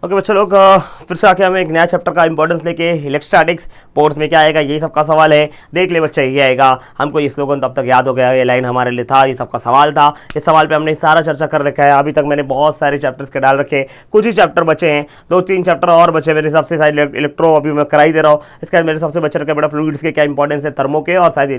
Okay बच्चों लोग, फिर से आके हमें एक नया चैप्टर का इंपॉर्टेंस लेके इलेक्ट्रोस्टैटिक्स बोर्ड्स में क्या आएगा यही सबका सवाल है। देख ले बच्चा, ये आएगा। हमको ये स्लोगन तब तक याद हो गया, ये लाइन हमारे लिए था, ये सबका सवाल था। इस सवाल पे हमने सारा चर्चा कर रखा है। अभी तक मैंने बहुत सारे चैप्टर्स के डाल रखे, कुछ ही चैप्टर बचे हैं, 2-3 चैप्टर और बचे मेरे सबसे सारे। इलेक्ट्रो अभी मैं करा ही दे रहा हूँ। इसके बाद मेरे सबसे बच्चे रखे बड़ा फ्लूइड्स के क्या इंपॉर्टेंस है, थर्मो के और शायद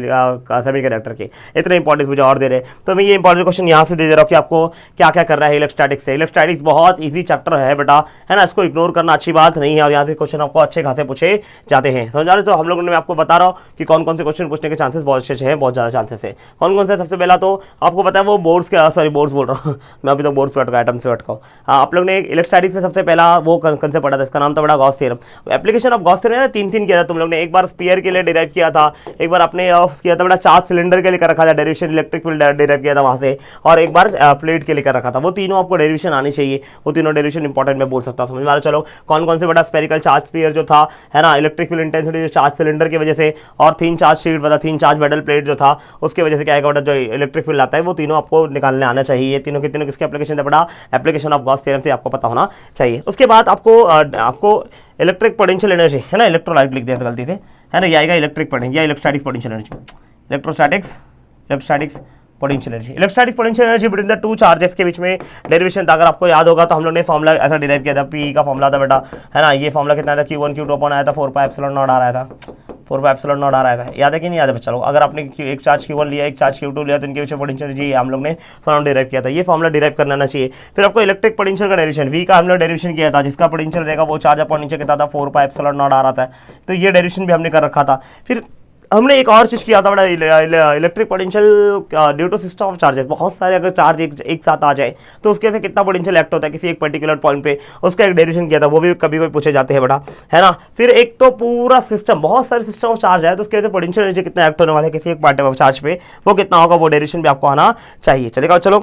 सेमीकंडक्टर के, इतने इंपॉर्टेंस मुझे और दे रहे हैं। तो मैं ये इंपॉर्टेंट क्वेश्चन यहाँ से दे दे रहा हूँ कि आपको क्या क्या करना है इलेक्ट्रोस्टैटिक्स से। इलेक्ट्रोस्टैटिक्स बहुत ईजी चैप्टर है बेटा, है ना, इसको इग्नोर करना अच्छी बात नहीं है और यहाँ से क्वेश्चन आपको अच्छे खासे पूछे जाते हैं, समझ रहे। तो हम लोगों ने, मैं आपको बता रहा हूँ कि कौन कौन से क्वेश्चन पूछने के चांसेस बहुत अच्छे हैं, बहुत ज़्यादा चांसेस है। कौन कौन से? सबसे पहला तो आपको पता है वो बोर्ड्स के, सॉरी बोर्ड्स बोल रहा हूँ मैं, अभी तो बोर्ड्स पे अटका, आइटम्स पे अटका हूँ। आप लोग ने इलेक्ट्रोस्टैटिक्स में सबसे पहला वो कंसेप्ट पढ़ा था, इसका नाम था बड़ा Gauss theorem. Application of Gauss theorem 3 किया था तुम लोग ने। एक बार स्फीयर के लिए डिराइव किया था, एक बार आपने किया था बड़ा चार्ज सिलेंडर के लिए कर रखा था डेरिवेशन, इलेक्ट्रिक फील्ड डिराइव किया था वहाँ से, और एक बार फ्लूइड के लिए कर रखा था। वो तीनों आपको डेरिवेशन आनी चाहिए, वो तीनों डेरिवेशन इंपॉर्टेंट मैं बोल सकता हूँ, समझ में आ रहा। चलो कौन कौन से बड़ा स्फेरिकल चार्ज स्फीयर जो था, है ना, इलेक्ट्रिक फील्ड इंटेंसिटी जो चार्ज सिलेंडर की वजह से, और 3 चार्ज शीट बता, 3 चार्ज मेटल प्लेट जो था उसकी वजह से क्या आएगा, जो इलेक्ट्रिक फील्ड आता है वो तीनों आपको निकालने आना चाहिए। तीनों के तीनों किसके एप्लीकेशन है बड़ा, एप्लीकेशन ऑफ गॉस थ्योरम से आपको पता होना चाहिए। उसके बाद आपको इलेक्ट्रिक पोटेंशियल एनर्जी, है ना, इलेक्ट्रोलाइट लिख दिया था गलती से, है ना, ये आएगा इलेक्ट्रिक पोटेंशियल या electrostatic potential energy, electrostatics potential energy. Electrostatic potential energy between the 2 charges के बीच में डेरिवेशन था। अगर आपको याद होगा तो हम लोग ने फॉर्मुला ऐसा डिराइव किया था, पी का फॉर्मुला था बेटा, है ना। ये फॉर्मुला कितना था, Q1 Q2 अपॉन आया था 4πε0 आ रहा था, 4πε0 आ रहा था। याद है कि नहीं याद है बच्चा लोग? अगर आपने एक चार्ज Q1 लिया, एक चार्ज Q2 लिया, तो इनके पीछे पोटेंशियल एनर्जी हम लोग ने फॉर्मुला डिराइव किया था। ये फॉर्मुला डिराइव करना आना चाहिए। फिर आपको इलेक्ट्रिक पोटेंशियल का डेरिवेशन, V का हम लोग डेरिवेशन किया था, जिसका पोटेंशियल रहेगा वो चार्ज अपॉन नीचे कितना था, 4πε0 आ रहा था। तो ये डेरिवेशन भी हमने कर रखा था। फिर हमने एक और चीज़ किया था बड़ा, electric potential due to system of charges. बहुत सारे अगर चार्ज एक साथ आ जाए तो उसके से कितना पोटेंशियल एक्ट होता है किसी एक पर्टिकुलर पॉइंट पे, उसका एक डेरिवेशन किया था, वो भी कभी कभी पूछे जाते हैं बड़ा, है ना। फिर एक तो पूरा सिस्टम, बहुत सारे सिस्टम ऑफ चार्ज है, तो उसके वजह से पोटेंशियल एनर्जी कितना एक्ट होने वाला है किसी एक पार्ट ऑफ चार्ज पे, वो कितना होगा, वो डेरिवेशन भी आपको आना चाहिए। चलेगा। चलो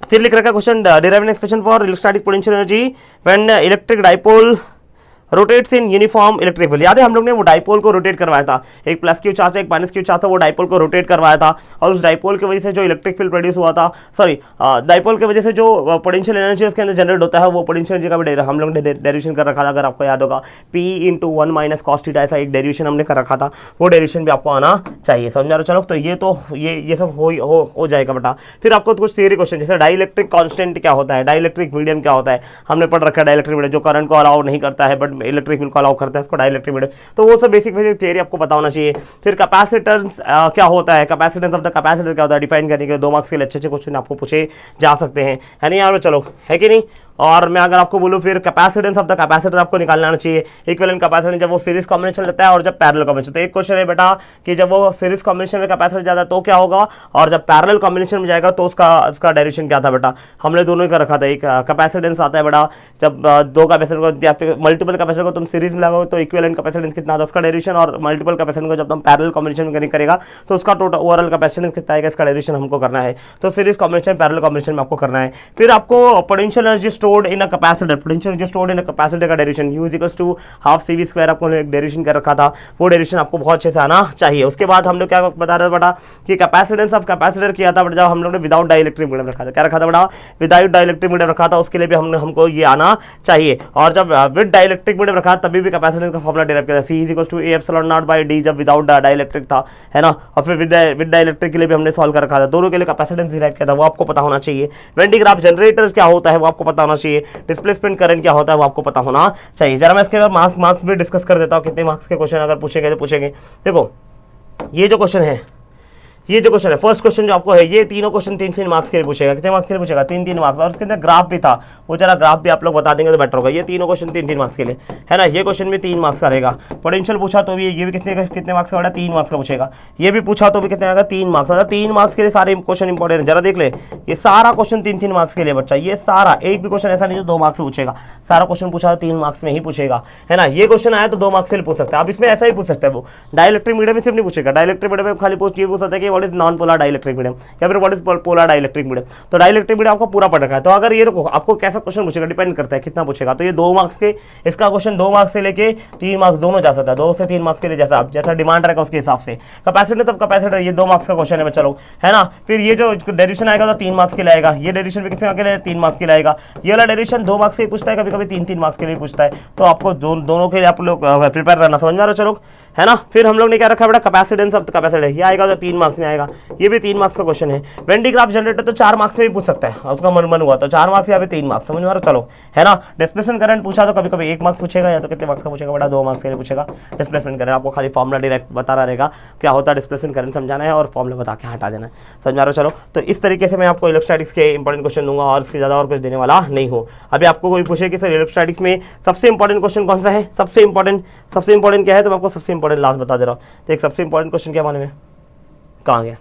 फिर लिख रखा है question, derive an expression for electrostatic potential energy when electric dipole rotates in uniform electric field. याद है हम लोग ने वो डाइपोल को रोटेट करवाया था, एक प्लस क्यू चार्ज एक माइनस क्यू चार्ज था, वो डाइपोल को रोटेट करवाया था, और उस डाइपोल की वजह से जो इलेक्ट्रिक फील्ड प्रोड्यूस हुआ था, सॉरी डाइपोल की वजह से जो पोटेंशियल एनर्जी उसके अंदर जनरेट होता है, वो पोटेंशियल एनर्जी का भी हम लोग ने डेरिवेशन कर रखा था। अगर आपको याद होगा P × 1 - cos थीटा, ऐसा एक डेरिवेशन हमने कर रखा था, वो डेरिवेशन भी आपको आना चाहिए, समझ रहे। चलो तो ये सब हो जाएगा बेटा। फिर आपको कुछ थियरी क्वेश्चन, जैसे डाइलेक्ट्रिक कांस्टेंट क्या होता है, डाइलेक्ट्रिक मीडियम क्या होता है, हमने पढ़ रखा है। डाइलेक्ट्रिक मीडियम जो करंट को अलाउ नहीं करता है बट इलेक्ट्रिक फील्ड को अलाउ करता है, इसको डाइलेक्ट्रिक मीडियम, तो वो सब बेसिक थियरी आपको पता होना चाहिए। फिर कैपेसिटेंस क्या होता है, कैपेसिटेंस ऑफ द कैपेसिटर क्या होता है, डिफाइन करने के 2 मार्क्स के लिए अच्छे क्वेश्चन आपको पूछे जा सकते हैं, है नहीं यार। चलो है कि नहीं। और मैं अगर आपको बोलूँ फिर कैपेसिटेंस ऑफ द कैपेसिटर आपको निकालना आना चाहिए। इक्विवेलेंट कैपेसिटेंस जब वो सीरीज कॉम्बिनेशन लेता है और जब पैरेलल कॉम्बिनेशन। तो एक क्वेश्चन है बेटा कि जब वो सीरीज कॉम्बिनेशन में कैपेसिटर जाता है तो क्या होगा, और जब पैरेलल कॉम्बिनेशन में जाएगा तो उसका डेरिवेशन क्या था बेटा। हमने दोनों ही कर रखा था। एक कैपेसिटेंस आता है बेटा, जब 2 कैपेसिटर को, मल्टीपल कैपेसिटर को तुम सीरीज में लगाओ तो इक्विवेलेंट कैपेसिटेंस कितना था, उसका डेरिवेशन, और मल्टीपल कैपेसिटर को जब तुम पैरेलल कॉम्बिनेशन में करेगा तो उसका टोटल ओवरऑल कैपेसिटेंस कितना आएगा, इसका डेरिवेशन हमको करना है। तो सीरीज कॉम्बिनेशन पैरेलल कॉम्बिनेशन में आपको करना है। फिर आपको potential energy stored in a capacitor, potential energy stored in a capacitor का डेरिवेशन U = ½ CV² आपको एक डेरिवेशन कर रखा था, वो डेरिवेशन आपको बहुत अच्छे से आना चाहिए। उसके बाद हम लोग क्या बता रहे थे बेटा कि कैपेसिटेंस ऑफ कैपेसिटर किया था, बट जब हम लोग ने विदाउट डाइलेक्ट्रिक मीडियम रखा था, क्या रखा था बेटा, विदाउट डाइलेक्ट्रिक मीडियम रखा था, उसके लिए भी हमको ये आना चाहिए। और जब विद डाइलेक्ट्रिक मीडियम रखा तभी भी कैपेसिटेंस का फॉर्मूला डिराइव किया था, C = A∈0/d, जब विदाउट डाइलेक्ट्रिक था, है ना। और फिर विद डाइलेक्ट्रिक के लिए भी हमने सॉल्व कर रखा था, दोनों के लिए कैपेसिटेंस डिराइव किया था, वो आपको पता होना चाहिए। वेन डी ग्राफ जनरेटर्स क्या होता है वो आपको पता होना चाहिए। डिस्प्लेसमेंट करंट क्या होता है वो आपको पता होना चाहिए। जरा मैं इसके बाद मार्क्स भी डिस्कस कर देता हूँ, कितने मार्क्स के क्वेश्चन अगर पूछेंगे तो पूछेंगे। देखो ये जो क्वेश्चन है, फर्स्ट क्वेश्चन जो आपको है, ये तीनों क्वेश्चन 3-3 मार्क्स के लिए पूछेगा। कितने मार्क्स के लिए पूछेगा, 3-3 मार्क्स। और उसके अंदर ग्राफ भी था, वो जरा ग्राफ भी आप लोग बता देंगे तो बेटर होगा। ये तीनों क्वेश्चन 3-3 मार्क्स के लिए, है ना। ये क्वेश्चन भी 3 मार्क्स का रहेगा। पोटेंशियल पूछा तो भी ये भी कितने मार्क्स का बेटा, 3 मार्क्स का पूछेगा। ये भी पूछा तो भी कितने आएगा, 3 मार्क्स। 3 मार्क्स के लिए सारे क्वेश्चन इंपॉर्टेंट है। जरा देख ले, ये सारा क्वेश्चन 3-3 मार्क्स के लिए बच्चा, ये सारा एक भी क्वेश्चन ऐसा नहीं जो 2 मार्क्स से पूछेगा। सारा क्वेश्चन पूछा तो 3 मार्क्स में ही पूछेगा, है ना। ये क्वेश्चन आया तो 2 मार्क्स से पूछ सकता है। अब इसमें ऐसा ही पूछ सकता है, वो डाइलेक्ट्रिक मीडियम में सिर्फ नहीं पूछेगा। डाइलेक्ट्रिक मीडियम में खाली ये पूछ सकता है कि what is non polar dielectric medium या फिर what is polar dielectric medium. तो डाइलेक्ट्रिक मीडियम आपको पूरा पढ़ रखा है। तो अगर ये आपको कैसा क्वेश्चन पूछेगा डिपेंड करता है कितना पूछेगा। तो ये 2 मार्क्स के, इसका क्वेश्चन 2 मार्क्स से लेके 3 मार्क्स दोनों जा सकता है, 2 से 3 मार्क्स के लिए जैसा डिमांड रहेगा उसके हिसाब से। कैपेसिटर तब कैपेसिटर ये 2 मार्क्स का क्वेश्चन है बच्चा लोग, है ना। फिर ये जो डेरिवेशन आएगा तो 3 मार्क्स के लिए आएगा, ये डेरिवेशन भी किसके लिए 3 मार्क्स के लिए आएगा। ये वाला डेरिवेशन 2 मार्क्स से ही पूछता है, कभी कभी 3-3 मार्क्स के लिए पूछता है। तो आपको दोनों के लिए आप लोग प्रिपेयर रहना, समझ में आ रहा है चलो, है ना। फिर हम लोग ने क्या रखा है बेटा, कैपेसिटेंस ऑफ कैपेसिटर, ये आएगा तो 3 मार्क्स में आएगा, ये भी 3 मार्क्स का क्वेश्चन है। वेन डी ग्राफ जनरेटर तो 4 मार्क्स में भी पूछ सकता है, उसका मन हुआ तो 4 मार्क्स या फिर 3 मार्क्स, समझ में आ रहा चलो, है ना। डिस्प्लेसमेंट करंट पूछा तो कभी कभी 1 मार्क्स पूछेगा, या तो कितने मार्क्स का पूछेगा बेटा, 2 मार्क्स के लिए पूछेगा। डिस्प्लेसमेंट करंट आपको खाली फॉर्मुला डिराइव बता रहेगा क्या होता है, डिस्प्लेसमेंट करंट समझाना है और फॉर्मुला बता के हटा देना है, समझ में आ रहा चलो। तो इस तरीके से मैं आपको इलेक्ट्रोस्टैटिक्स के इंपॉर्टेंट क्वेश्चन दूंगा और इसके ज़्यादा और कुछ देने वाला नहीं हूँ। अभी आपको कोई पूछे कि सर इलेक्ट्रोस्टैटिक्स में सबसे इंपॉर्टेंट क्वेश्चन कौन सा है, सबसे इंपॉर्टेंट क्या है, तो मैं आपको सबसे इंपॉर्टेंट लास्ट बता दे रहा हूँ। तो एक सबसे इंपॉर्टेंट क्वेश्चन क्या माने में कहाँ गया,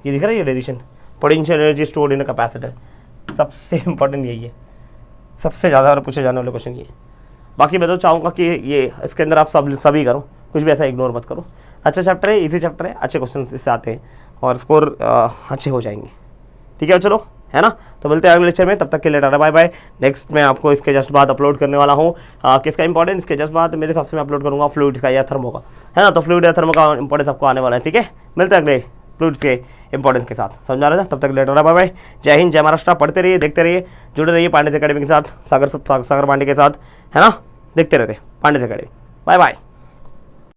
ये दिख रहा है, ये derivation potential energy stored in a capacitor, सबसे इंपॉर्टेंट यही है, सबसे ज़्यादा और पूछे जाने वाले क्वेश्चन ये है। बाकी मैं तो चाहूँगा कि ये इसके अंदर आप सभी करो, कुछ भी ऐसा इग्नोर मत करो। अच्छा चैप्टर है, इजी चैप्टर है, अच्छे क्वेश्चन इससे आते हैं और स्कोर अच्छे हो जाएंगे, ठीक है चलो, है ना। तो मिलते हैं अगले लेक्चर में, तब तक के लिए टाटा बाय बाय। नेक्स्ट मैं आपको इसके जस्ट बाद अपलोड करने वाला हूँ किसका इंपॉर्टेंस, इसके जस्ट बाद मेरे हिसाब से मैं अपलोड करूँगा फ्लूइड्स का या थर्मो का, है ना। तो फ्लूइड या थर्मो का इंपॉर्टेंस आपको आने वाला है, ठीक है। मिलते हैं अगले फ्लूइड्स के इंपॉर्टेंस के साथ, समझा रहा था। तब तक ले टाटा बाय बाय, जय हिंद जय महाराष्ट्र। पढ़ते रहिए, देखते रहिए, जुड़े रहिए पांडे अकेडमी के साथ, सागर पांडे के साथ, है ना। देखते रहते पांडे अकेडमी, बाय बाय।